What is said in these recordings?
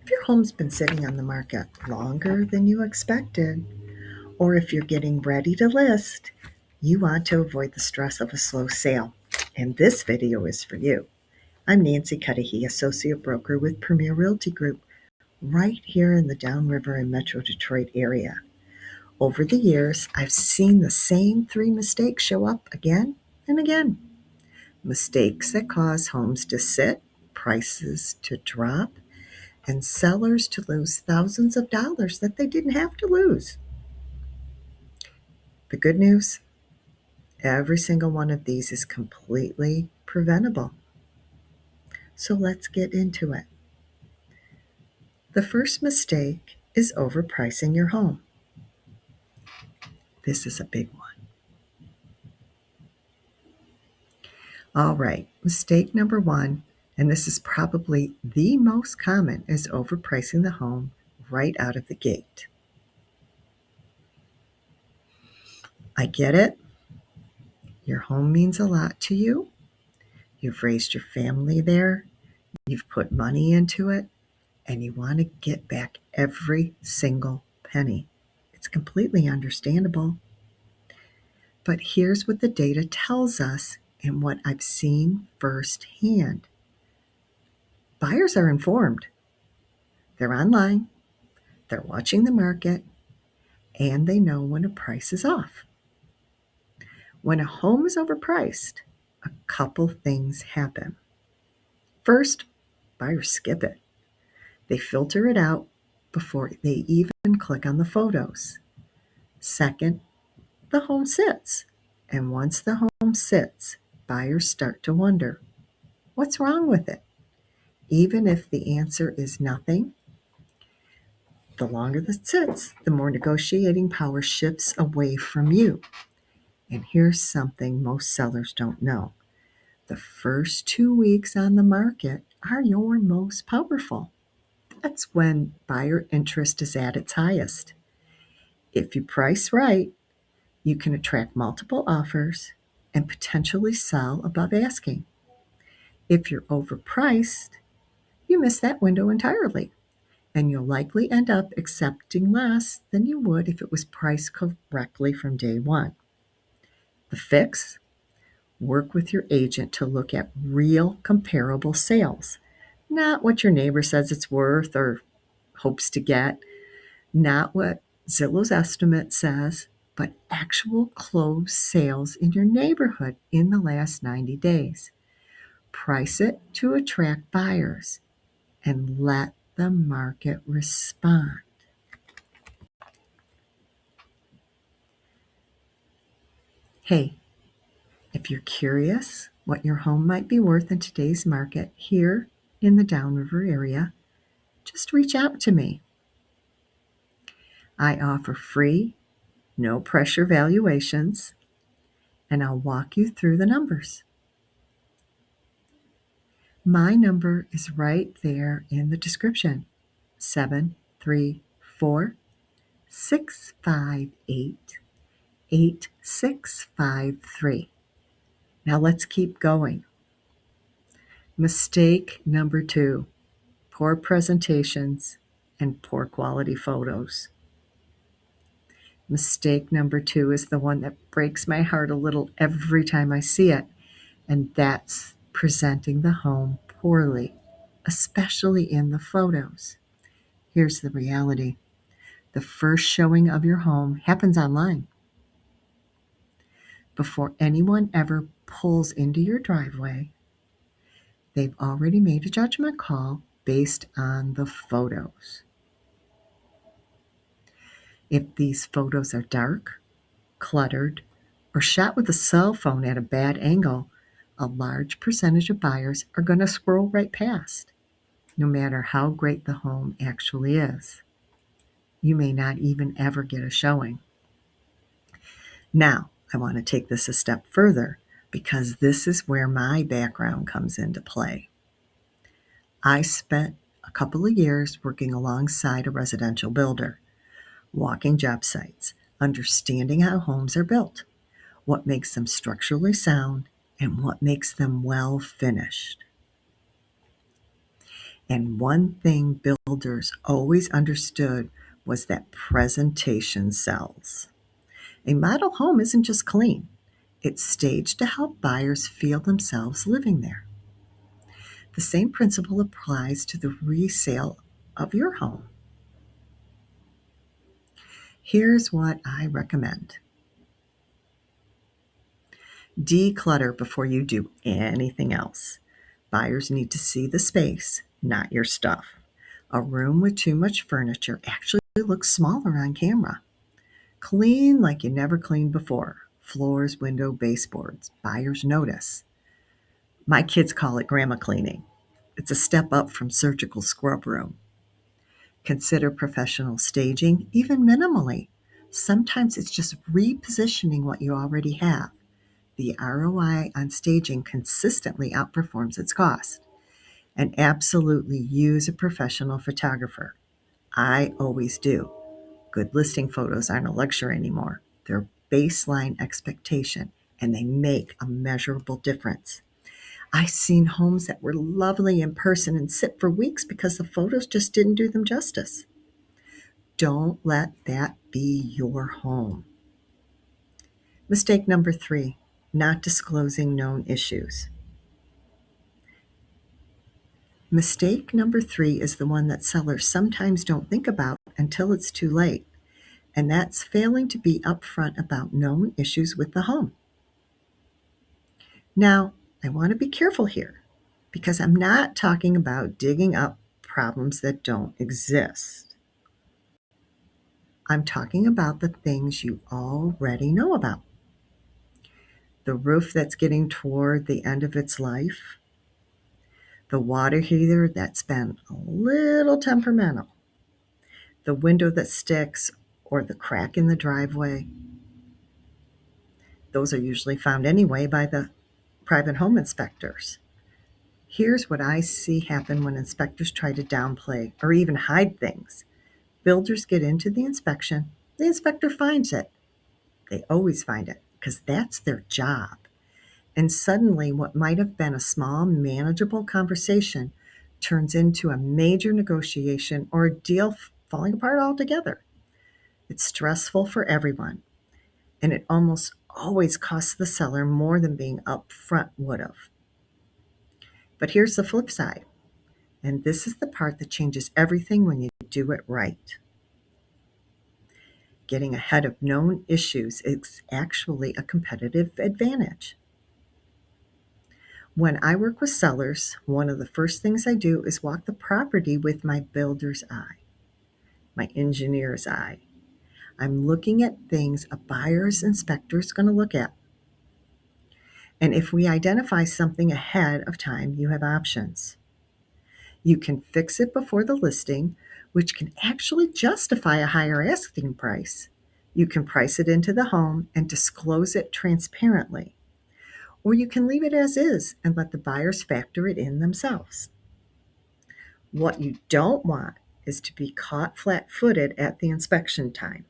If your home's been sitting on the market longer than you expected, or if you're getting ready to list, you want to avoid the stress of a slow sale. And this video is for you. I'm Nancy Cuddihy, Associate Broker with Premiere Realty Group, right here in the Downriver and Metro Detroit area. Over the years, I've seen the same three mistakes show up again and again. Mistakes that cause homes to sit, prices to drop, and sellers to lose thousands of dollars that they didn't have to lose. The good news, every single one of these is completely preventable. So let's get into it. The first mistake is overpricing your home. This is a big one. All right, mistake number one, and this is probably the most common, is overpricing the home right out of the gate. I get it. Your home means a lot to you. You've raised your family there. You've put money into it, and you want to get back every single penny. It's completely understandable. But here's what the data tells us and what I've seen firsthand. Buyers are informed. They're online, they're watching the market, and they know when a price is off. When a home is overpriced, a couple things happen. First, buyers skip it. They filter it out before they even click on the photos. Second, the home sits. And once the home sits, buyers start to wonder, what's wrong with it? Even if the answer is nothing, the longer that sits, the more negotiating power shifts away from you. And here's something most sellers don't know. The first 2 weeks on the market are your most powerful. That's when buyer interest is at its highest. If you price right, you can attract multiple offers and potentially sell above asking. If you're overpriced, you miss that window entirely, and you'll likely end up accepting less than you would if it was priced correctly from day one. The fix? Work with your agent to look at real comparable sales, not what your neighbor says it's worth or hopes to get, not what Zillow's estimate says, but actual closed sales in your neighborhood in the last 90 days. Price it to attract buyers and let the market respond. Hey, if you're curious what your home might be worth in today's market here in the Downriver area, just reach out to me. I offer free, no pressure valuations, and I'll walk you through the numbers. My number is right there in the description, 734-658-8653. Now let's keep going. Mistake number two, poor presentations and poor quality photos. Mistake number two is the one that breaks my heart a little every time I see it, and that's presenting the home poorly, especially in the photos. Here's the reality. The first showing of your home happens online. Before anyone ever pulls into your driveway, they've already made a judgment call based on the photos. If these photos are dark, cluttered, or shot with a cell phone at a bad angle, a large percentage of buyers are going to scroll right past, no matter how great the home actually is. You may not even ever get a showing. Now, I want to take this a step further because this is where my background comes into play. I spent a couple of years working alongside a residential builder, walking job sites, understanding how homes are built, what makes them structurally sound, and what makes them well finished. And one thing builders always understood was that presentation sells. A model home isn't just clean, it's staged to help buyers feel themselves living there. The same principle applies to the resale of your home. Here's what I recommend: declutter before you do anything else. Buyers need to see the space, not your stuff. A room with too much furniture actually looks smaller on camera. Clean like you never cleaned before. Floors, window, baseboards. Buyers notice. My kids call it grandma cleaning. It's a step up from surgical scrub room. Consider professional staging, even minimally. Sometimes it's just repositioning what you already have. The ROI on staging consistently outperforms its cost. And absolutely use a professional photographer. I always do. Good listing photos aren't a luxury anymore. They're baseline expectation, and they make a measurable difference. I've seen homes that were lovely in person and sit for weeks because the photos just didn't do them justice. Don't let that be your home. Mistake number 3, not disclosing known issues. Mistake number 3 is the one that sellers sometimes don't think about until it's too late, and that's failing to be upfront about known issues with the home. Now, I want to be careful here because I'm not talking about digging up problems that don't exist. I'm talking about the things you already know about. The roof that's getting toward the end of its life, the water heater that's been a little temperamental, the window that sticks, or the crack in the driveway. Those are usually found anyway by the private home inspectors. Here's what I see happen when inspectors try to downplay or even hide things. Builders get into the inspection, the inspector finds it. They always find it because that's their job. And suddenly, what might have been a small, manageable conversation turns into a major negotiation or a deal falling apart altogether. It's stressful for everyone, and it almost always costs the seller more than being upfront would have. But here's the flip side, and this is the part that changes everything when you do it right. Getting ahead of known issues is actually a competitive advantage. When I work with sellers, one of the first things I do is walk the property with my builder's eye, my engineer's eye. I'm looking at things a buyer's inspector is going to look at. And if we identify something ahead of time, you have options. You can fix it before the listing, which can actually justify a higher asking price. You can price it into the home and disclose it transparently. Or you can leave it as is and let the buyers factor it in themselves. What you don't want is to be caught flat-footed at the inspection time.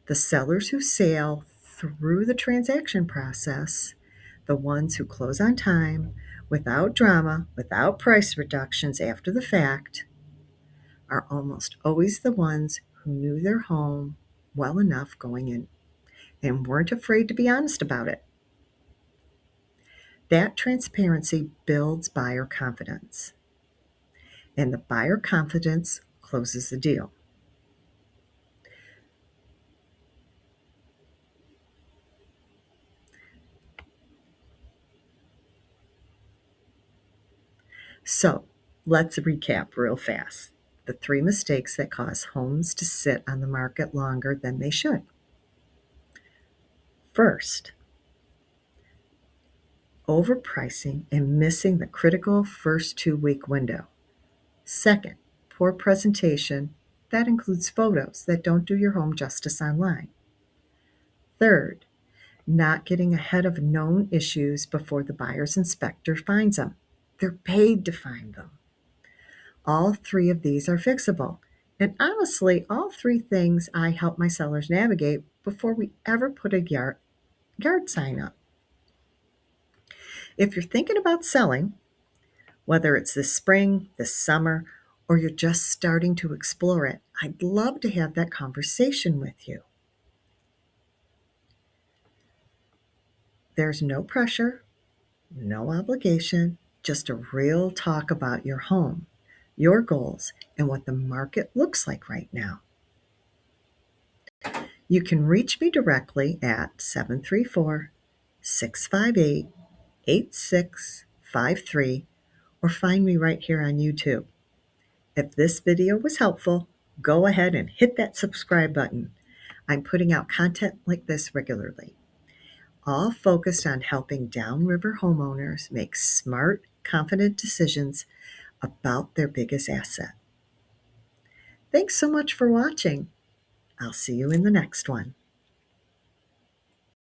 The sellers who sail through the transaction process, the ones who close on time, without drama, without price reductions after the fact, are almost always the ones who knew their home well enough going in and weren't afraid to be honest about it. That transparency builds buyer confidence, and the buyer confidence closes the deal. So let's recap real fast. The 3 mistakes that cause homes to sit on the market longer than they should. First, overpricing and missing the critical first 2-week window. Second, poor presentation. That includes photos that don't do your home justice online. Third, not getting ahead of known issues before the buyer's inspector finds them. They're paid to find them. All 3 of these are fixable. And honestly, all 3 things I help my sellers navigate before we ever put a yard sign up. If you're thinking about selling, Whether it's this spring, this summer, or you're just starting to explore it, I'd love to have that conversation with you. There's no pressure, no obligation, just a real talk about your home, your goals, and what the market looks like right now. You can reach me directly at 734-658-8653 or find me right here on YouTube. If this video was helpful, go ahead and hit that subscribe button. I'm putting out content like this regularly, all focused on helping downriver homeowners make smart, confident decisions about their biggest asset. Thanks so much for watching. I'll see you in the next one.